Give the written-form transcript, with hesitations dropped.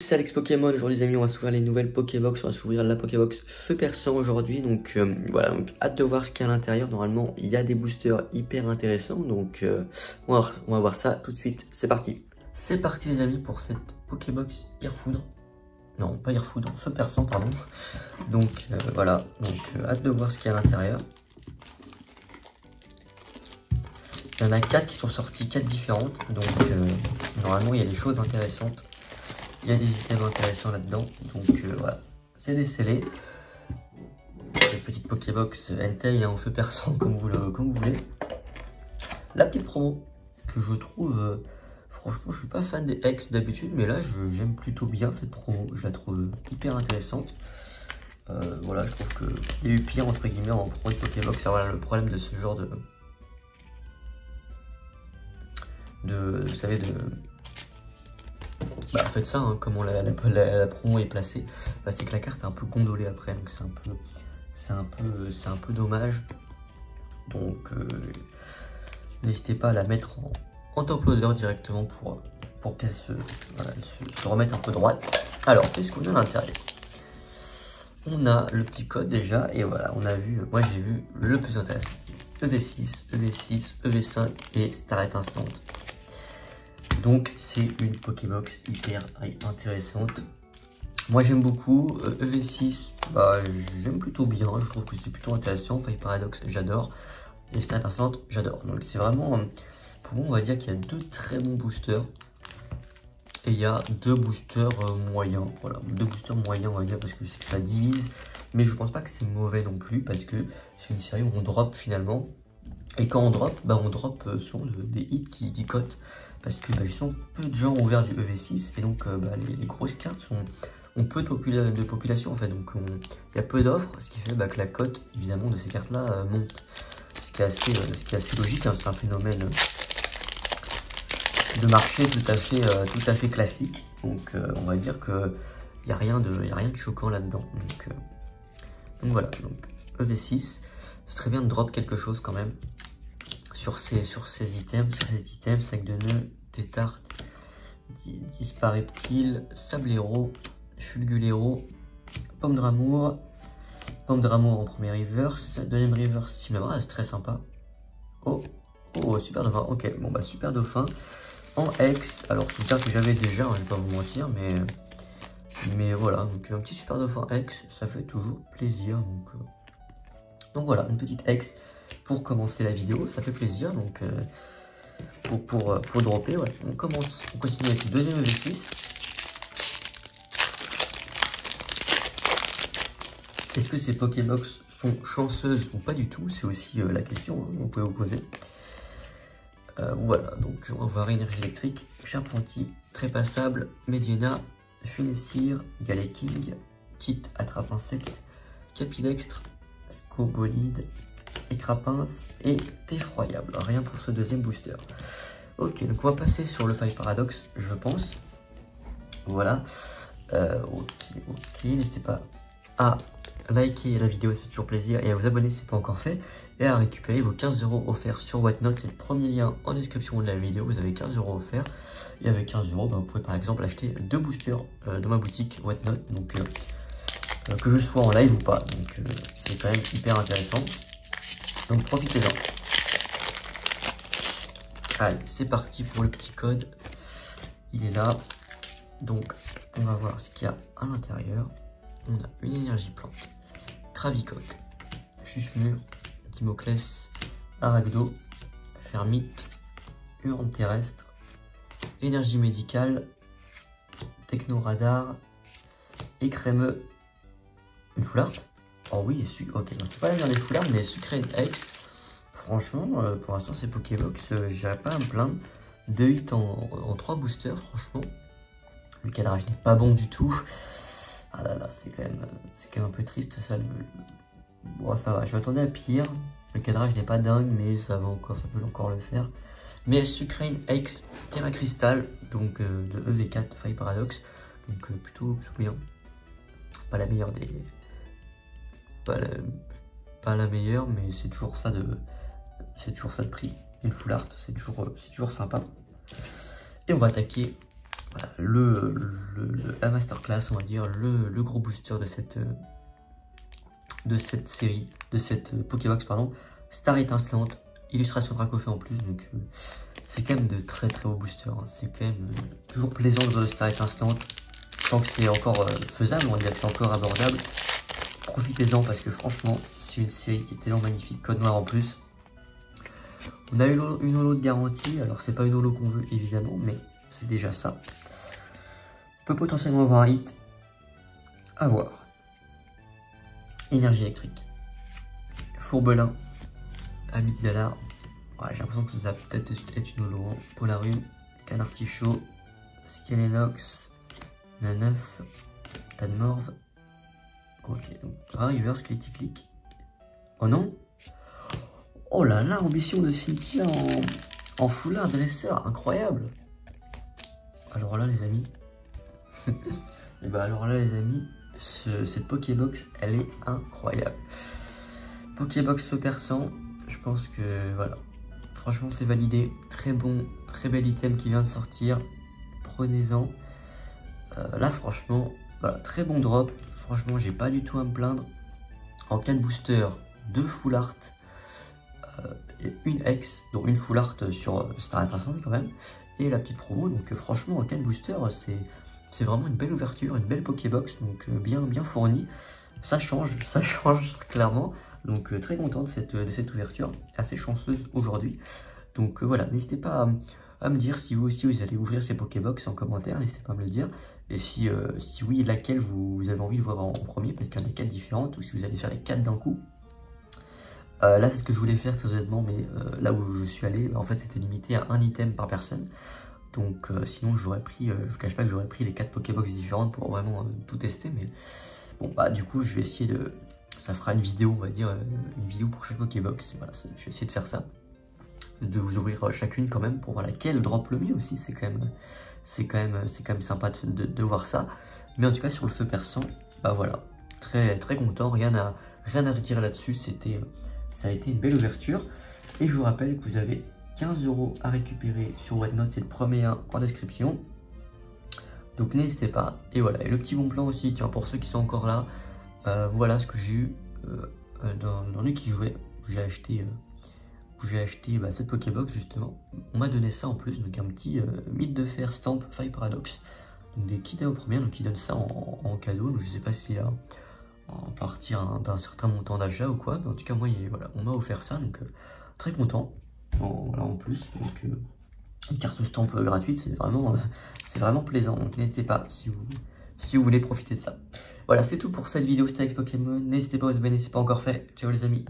C'est Alex Pokémon, aujourd'hui les amis on va s'ouvrir les nouvelles Pokébox, on va s'ouvrir la Pokébox Feu Perçant aujourd'hui, donc voilà, donc hâte de voir ce qu'il y a à l'intérieur. Normalement il y a des boosters hyper intéressants, donc on va voir ça tout de suite, c'est parti. C'est parti les amis pour cette Pokébox Airfoudre, non pas Airfoudre, Feu Perçant pardon, donc voilà, donc hâte de voir ce qu'il y a à l'intérieur. Il y en a 4 qui sont sortis, 4 différentes, donc normalement il y a des choses intéressantes. Il y a des items intéressants là-dedans, donc voilà, c'est décellé. Les petites Pokébox Entei en Feu Perçant comme vous voulez. La petite promo que je trouve, franchement je suis pas fan des X d'habitude, mais là j'aime plutôt bien cette promo, je la trouve hyper intéressante. Voilà, je trouve qu'il y a eu pire entre guillemets en promo de Pokébox. Alors voilà, le problème de ce genre vous savez, bah, en fait ça, hein, comment la promo est placée, bah, c'est que la carte est un peu gondolée après, donc c'est un peu dommage. Donc n'hésitez pas à la mettre en top loader directement pour qu'elle voilà, se remette un peu droite. Alors qu'est-ce qu'on a à l'intérieur? On a le petit code déjà, et voilà, on a vu, moi j'ai vu le plus intéressant, EV6, EV6, EV5 et Starret Instant. Donc c'est une Pokébox hyper intéressante. Moi j'aime beaucoup. EV6, bah, j'aime plutôt bien. Je trouve que c'est plutôt intéressant. Fire Paradox, j'adore. Et Starret Instant, j'adore. Donc c'est vraiment, pour moi on va dire qu'il y a deux très bons boosters. Et il y a deux boosters moyens. Voilà, deux boosters moyens on va dire parce que ça divise. Mais je pense pas que c'est mauvais non plus parce que c'est une série où on drop finalement. Et quand on drop, bah on drop sur des hits qui cotent. Parce que bah, justement, peu de gens ont ouvert du EV6 et donc bah, les grosses cartes ont peu de population en fait. Donc il y a peu d'offres, ce qui fait bah, que la cote évidemment de ces cartes-là monte. Ce qui est assez logique, hein, c'est un phénomène de marché tout à fait classique. Donc on va dire qu'il n'y a rien de choquant là-dedans. Donc voilà, donc EV6, c'est très bien de drop quelque chose quand même. Sur ces items, sac de nœuds, tétarte, dispareptile, sablero, fulgulero, pomme d'amour en premier reverse, deuxième reverse, c'est très sympa. Oh, super dauphin, ok, bon bah super dauphin en X, alors c'est une carte que j'avais déjà, hein, je vais pas vous mentir, mais voilà, donc un petit super dauphin X, ça fait toujours plaisir, donc voilà, une petite X. Pour commencer la vidéo, ça fait plaisir, donc pour dropper, ouais. On continue avec le deuxième EV6. Est-ce que ces Pokébox sont chanceuses ou pas du tout? C'est aussi la question, hein, vous pouvez vous poser. Voilà, donc on va voir énergie électrique, Charpentier, Trépassable, Mediana, Funessir, Galeking, Kit Attrape Insecte, Capilextre, Scobolide, Écrapince et Effroyable. Rien pour ce deuxième booster. Ok, donc on va passer sur le Fire Paradox, je pense. Voilà. Ok, n'hésitez pas à liker la vidéo, ça fait toujours plaisir, et à vous abonner si ce n'est pas encore fait, et à récupérer vos 15 € offerts sur Whatnot. C'est le premier lien en description de la vidéo, vous avez 15 € offerts, et avec 15 €, bah, vous pouvez par exemple acheter 2 boosters dans ma boutique Whatnot, donc que je sois en live ou pas, donc c'est quand même hyper intéressant. Donc profitez-en. Allez, c'est parti pour le petit code. Il est là. Donc, on va voir ce qu'il y a à l'intérieur. On a une énergie plante, Cravicoque, Chusmure, Dimoclès, Aragdo, Fermite, Urne terrestre, énergie médicale, Technoradar, Écrémeux, une Foularte. Oh oui, ok, c'est pas la dernière des foulards, mais Sucré X, franchement, pour l'instant, c'est Pokébox, j'irai pas à me plaindre. 2 hits en 3 boosters, franchement. Le cadrage n'est pas bon du tout. Ah là là, c'est quand même un peu triste ça. Bon, ça va, je m'attendais à pire. Le cadrage n'est pas dingue, mais ça peut encore le faire. Mais Sucré X, Terra Crystal, donc de EV4, Fire Paradox, donc plutôt bien. Pas la meilleure des. Pas la meilleure, mais c'est toujours ça de prix. Une full art, c'est toujours sympa. Et on va attaquer voilà, la masterclass, on va dire, le gros booster de cette série, de cette Pokébox, pardon. Star étincelante, illustration Dracofeu en plus, donc c'est quand même de très très hauts boosters. Hein. C'est quand même toujours plaisant de voir le Star étincelante, tant que c'est encore faisable, on va dire que c'est encore abordable. Profitez-en parce que franchement, c'est une série qui est tellement magnifique, code noir en plus. On a eu une holo de garantie, alors c'est pas une holo qu'on veut évidemment, mais c'est déjà ça. On peut potentiellement avoir un hit, à voir. Énergie électrique, Fourbelin, Ami de Galar. Ouais, j'ai l'impression que ça va peut-être être une holo. Hein. Polarium, Canartichaud, Skelenox, Naneuf, Tadmorve. Ok, donc Reverse Click. Oh non! Oh là là, ambition de Cynthia en foulard de laisseur, incroyable! Alors là, les amis, et bah alors là, les amis, cette Pokébox, elle est incroyable. Pokébox feu perçant, je pense que voilà, franchement, c'est validé. Très bon, très bel item qui vient de sortir. Prenez-en. Là, franchement, voilà, très bon drop. Franchement, j'ai pas du tout à me plaindre. En 4 boosters, 2 full art et une X, donc une full art sur Star Étincelante quand même, et la petite promo. Donc franchement, en 4 boosters, c'est vraiment une belle ouverture, une belle Pokébox, donc bien fournie. Ça change clairement. Donc très content de cette ouverture, assez chanceuse aujourd'hui. Donc voilà, n'hésitez pas à me dire si vous aussi vous allez ouvrir ces Pokébox en commentaire, n'hésitez pas à me le dire. Et si oui, laquelle vous avez envie de voir en premier, parce qu'il y en a 4 différentes, ou si vous allez faire les 4 d'un coup. Là, c'est ce que je voulais faire très honnêtement, mais là où je suis allé, en fait, c'était limité à un item par personne. Donc sinon, j'aurais pris, je vous cache pas que j'aurais pris les 4 Pokébox différentes pour vraiment tout tester. Mais bon, bah du coup, je vais essayer de... Ça fera une vidéo, on va dire, une vidéo pour chaque Pokébox. Voilà, je vais essayer de faire ça. De vous ouvrir chacune quand même pour voir laquelle drop le mieux aussi. C'est quand même sympa de voir ça. Mais en tout cas, sur le feu perçant, bah voilà, très content. Rien à retirer là-dessus. Ça a été une belle ouverture. Et je vous rappelle que vous avez 15 € à récupérer sur Whatnot, c'est le premier lien en description. Donc n'hésitez pas. Et voilà, et le petit bon plan aussi, tiens, pour ceux qui sont encore là, voilà ce que j'ai eu dans lui qui jouait. J'ai acheté cette Pokébox justement. On m'a donné ça en plus, donc un petit mythe de fer Stamp Fire Paradox. Donc des kits à au premier, donc ils donnent ça en cadeau. Donc je sais pas si c'est en partir d'un certain montant d'achat ou quoi, mais en tout cas moi voilà, on m'a offert ça, donc très content. Voilà, en plus, donc une carte stamp gratuite, c'est vraiment plaisant, donc n'hésitez pas si vous voulez profiter de ça. Voilà, c'est tout pour cette vidéo, c'était avec Pokémon, n'hésitez pas à vous abonner si ce n'est pas encore fait. Ciao les amis.